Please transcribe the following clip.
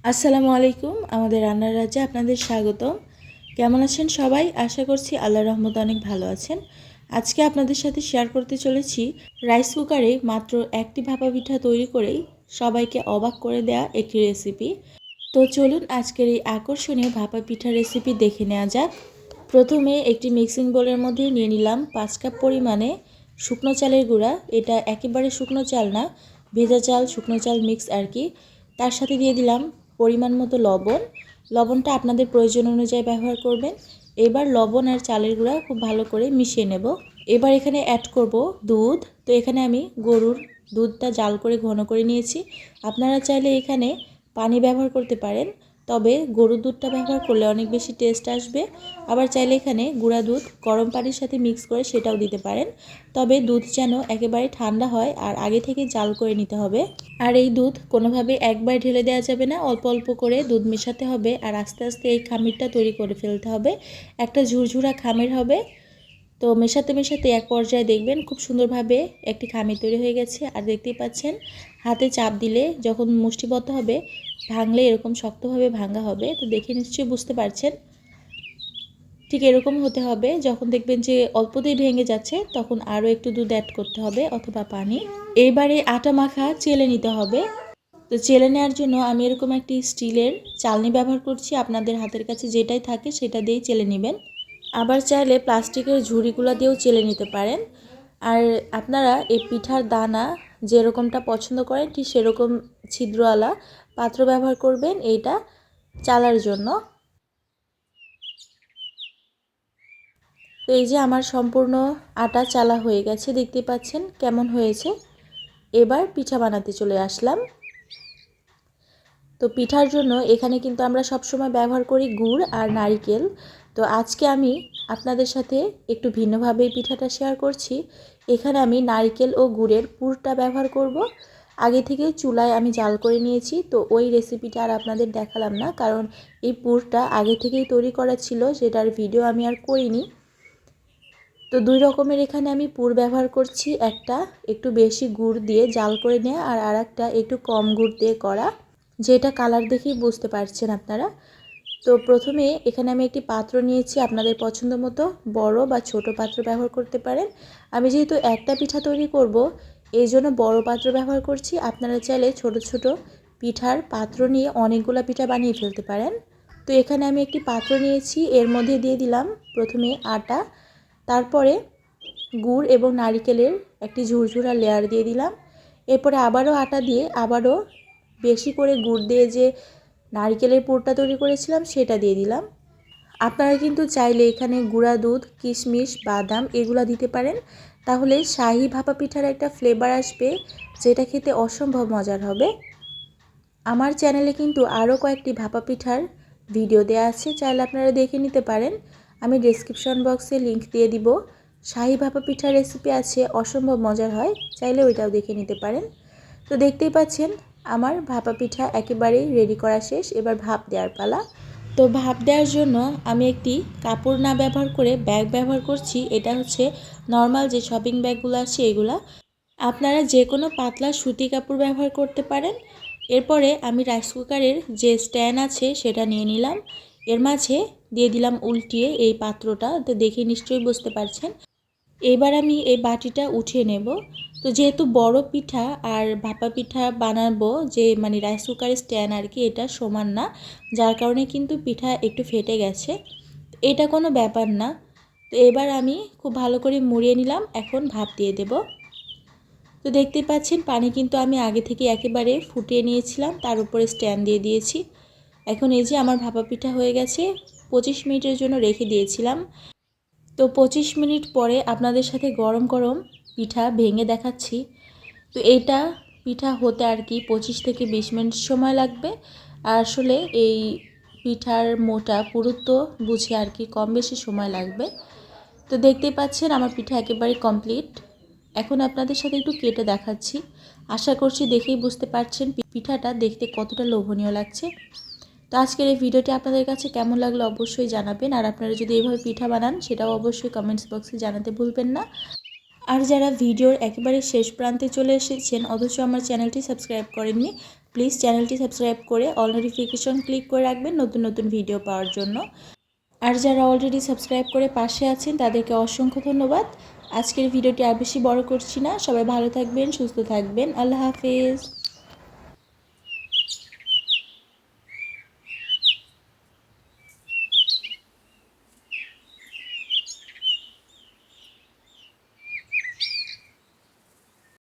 আসসালামু আলাইকুম। আমাদের রান্নার রাজ্যে আপনাদের স্বাগতম। কেমন আছেন সবাই? আশা করছি আল্লাহর রহমতে অনেক ভালো আছেন। আজকে আপনাদের সাথে শেয়ার করতে চলেছি রাইস কুকারে মাত্র একটি ভাপা পিঠা তৈরি করেই সবাইকে অবাক করে দেয়া একটি রেসিপি। তো চলুন আজকের এই আকর্ষণীয় ভাপা পিঠা রেসিপি দেখে নেওয়া যাক। প্রথমে একটি মিক্সিং বোলের মধ্যে নিয়ে নিলাম 5 কাপ পরিমাণে শুকনো চালের গুঁড়া। এটা একেবারে শুকনো চাল না, ভেজা চাল শুকনো চাল মিক্স আর কি। তার সাথে দিয়ে দিলাম পরিমাণ মতো লবণ। লবণটা আপনাদের প্রয়োজন অনুযায়ী ব্যবহার করবেন। এবার লবণ আর চালের গুঁড়া খুব ভালো করে মিশিয়ে নেব। এবার এখানে অ্যাড করব দুধ। তো এখানে আমি গরুর দুধটা জাল করে ঘন করে নিয়েছি। আপনারা চাইলে এখানে পানি ব্যবহার করতে পারেন, তবে গরুর দুধটা ব্যবহার করলে অনেক বেশি টেস্ট আসবে। আবার চাইলে এখানে গুঁড়া দুধ গরম পানির সাথে মিক্স করে সেটাও দিতে পারেন, তবে দুধ যেন একেবারে ঠান্ডা হয় আর আগে থেকে জাল করে নিতে হবে। আর এই দুধ কোনোভাবে একবার ঢেলে দেওয়া যাবে না, অল্প অল্প করে দুধ মেশাতে হবে আর আস্তে আস্তে এই খামিরটা তৈরি করে ফেলতে হবে। একটা ঝুরঝুরা খামির হবে। তো মেশাতে মেশাতে এক পর্যায়ে দেখবেন খুব সুন্দরভাবে একটি খামির তৈরি হয়ে গেছে। আর দেখতেই পাচ্ছেন হাতে চাপ দিলে যখন মুষ্টিবদ্ধ হবে, ভাঙলে এরকম শক্তভাবে ভাঙা হবে। তো দেখে নিশ্চয়ই বুঝতে পারছেন, ঠিক এরকম হতে হবে। যখন দেখবেন যে অল্পতেই ভেঙে যাচ্ছে, তখন আরও একটু দুধ অ্যাড করতে হবে অথবা পানি। এইবারে আটা মাখা চেলে নিতে হবে। তো চেলে নেওয়ার জন্য আমি এরকম একটি স্টিলের চালনি ব্যবহার করছি। আপনাদের হাতের কাছে যেটাই থাকে সেটা দিয়েই চেলে নেবেন। আবার চাইলে প্লাস্টিকের ঝুড়িগুলো দিয়েও চেলে নিতে পারেন। আর আপনারা এই পিঠার দানা যেরকমটা পছন্দ করেন ঠিক সেরকম ছিদ্রওয়ালা পাত্র ব্যবহার করবেন এইটা চালার জন্য। তো এই যে আমার সম্পূর্ণ আটা চালা হয়ে গেছে, দেখতে পাচ্ছেন কেমন হয়েছে। এবার পিঠা বানাতে চলে আসলাম। তো পিঠার জন্য এখানে কিন্তু আমরা সবসময় ব্যবহার করি গুড় আর নারিকেল। তো আজকে আমি আপনাদের সাথে একটু ভিন্নভাবে পিঠাটা শেয়ার করছি। এখানে আমি নারিকেল ও গুড়ের পুরটা ব্যবহার করব। আগে থেকে চুলায় আমি জাল করে নিয়েছি, তো ওই রেসিপিটা আর আপনাদের দেখালাম না, কারণ এই পুরটা আগে থেকেই তৈরি করা ছিল, যেটার ভিডিও আমি আর করিনি। তো দুই রকমের এখানে আমি পুর ব্যবহার করছি, একটা একটু বেশি গুড় দিয়ে জাল করে নেওয়া আর আরেকটা একটু কম গুড় দিয়ে করা, যেটা কালার দেখেই বুঝতে পারছেন আপনারা। তো প্রথমে এখানে আমি একটি পাত্র নিয়েছি, আপনাদের পছন্দ মতো বড় বা ছোট পাত্র ব্যবহার করতে পারেন। আমি যেহেতু একটা পিঠা তৈরি করব, এই জন্য বড় পাত্র ব্যবহার করছি। আপনারা চাইলে ছোট ছোট পিঠার পাত্র নিয়ে অনেকগুলো পিঠা বানিয়ে ফেলতে পারেন। তো এখানে আমি একটি পাত্র নিয়েছি, এর মধ্যে দিয়ে দিলাম প্রথমে আটা, তারপরে গুড় এবং নারিকেলের একটি ঝুরঝুরা লেয়ার দিয়ে দিলাম। এরপরে আবারও আটা দিয়ে আবারও বেশি করে গুড় দিয়ে যে নারিকেলের পুরটা তৈরি করেছিলাম সেটা দিয়ে দিলাম। আপনারা কিন্তু চাইলে এখানে গুঁড়া দুধ, কিশমিশ, বাদাম এগুলো দিতে পারেন, তাহলে শাহি ভাপা পিঠার একটা ফ্লেভার আসবে, যেটা খেতে অসম্ভব মজার হবে। আমার চ্যানেলে কিন্তু আরও কয়েকটি ভাপা পিঠার ভিডিও দেওয়া আছে, চাইলে আপনারা দেখে নিতে পারেন। আমি ডেসক্রিপশন বক্সে লিংক দিয়ে দিব। শাহি ভাপা পিঠার রেসিপি আছে, অসম্ভব মজার হয়, চাইলে ওইটাও দেখে নিতে পারেন। তো দেখতেই পাচ্ছেন আমার ভাপা পিঠা একেবারেই রেডি করা শেষ। এবার ভাপ দেওয়ার পালা। তো ভাপ দেওয়ার জন্য আমি একটি কাপড় না ব্যবহার করে ব্যাগ ব্যবহার করছি। এটা হচ্ছে নর্মাল যে শপিং ব্যাগগুলো আছে এগুলা। আপনারা যে কোনো পাতলা সুতি কাপড় ব্যবহার করতে পারেন। এরপরে আমি রাইস কুকারের যে স্ট্যান্ড আছে সেটা নিয়ে নিলাম, এর মাঝে দিয়ে দিলাম উল্টিয়ে এই পাত্রটা। তো দেখে নিশ্চয়ই বুঝতে পারছেন। এবার আমি এই বাটিটা উঠিয়ে নেব। তো যেহেতু বড় পিঠা আর ভাপা পিঠা বানাবো, যে মানে রাইস কুকারের স্ট্যান্ড আর কি, এটা সমান না, যার কারণে কিন্তু পিঠা একটু ফেটে গেছে। এটা কোনো ব্যাপার না। তো এবার আমি খুব ভালো করে মুড়িয়ে নিলাম, এখন ভাপ দিয়ে দেব। তো দেখতেই পাচ্ছেন পানি কিন্তু আমি আগে থেকে একেবারে ফুটিয়ে নিয়েছিলাম, তার উপরে স্ট্যান্ড দিয়ে দিয়েছি। এখন এই যে আমার ভাপা পিঠা হয়ে গেছে, 25 মিনিটের জন্য রেখে দিয়েছিলাম। তো 25 মিনিট পরে আপনাদের সাথে গরম গরম পিঠা ভেঙে দেখাচ্ছি। তো এইটা পিঠা হতে আর কি 25 থেকে 20 মিনিট সময় লাগবে। আর আসলে এই পিঠার মোটা পুরুত্ব বুঝে আর কি কম বেশি সময় লাগবে। তো দেখতেই পাচ্ছেন আমার পিঠা একেবারে কমপ্লিট। এখন আপনাদের সাথে একটু কেটে দেখাচ্ছি। আশা করছি দেখেই বুঝতে পারছেন পিঠাটা দেখতে কতটা লোভনীয় লাগছে। তো আজকের এই ভিডিওটি আপনাদের কাছে কেমন লাগলো অবশ্যই জানাবেন। আর আপনারা যদি এইভাবে পিঠা বানান সেটাও অবশ্যই কমেন্টস বক্সে জানাতে ভুলবেন না। আর যারা ভিডিওর একেবারে শেষ প্রান্তে চলে এসেছেন অথচ আমার চ্যানেলটি সাবস্ক্রাইব করেননি, প্লিজ চ্যানেলটি সাবস্ক্রাইব করে অল নোটিফিকেশন ক্লিক করে রাখবেন নতুন নতুন ভিডিও পাওয়ার জন্য। আর যারা অলরেডি সাবস্ক্রাইব করে পাশে আছেন তাদেরকে অসংখ্য ধন্যবাদ। আজকের ভিডিওটি আর বেশি বড় করছি না। সবাই ভালো থাকবেন, সুস্থ থাকবেন। আল্লাহ হাফেজ।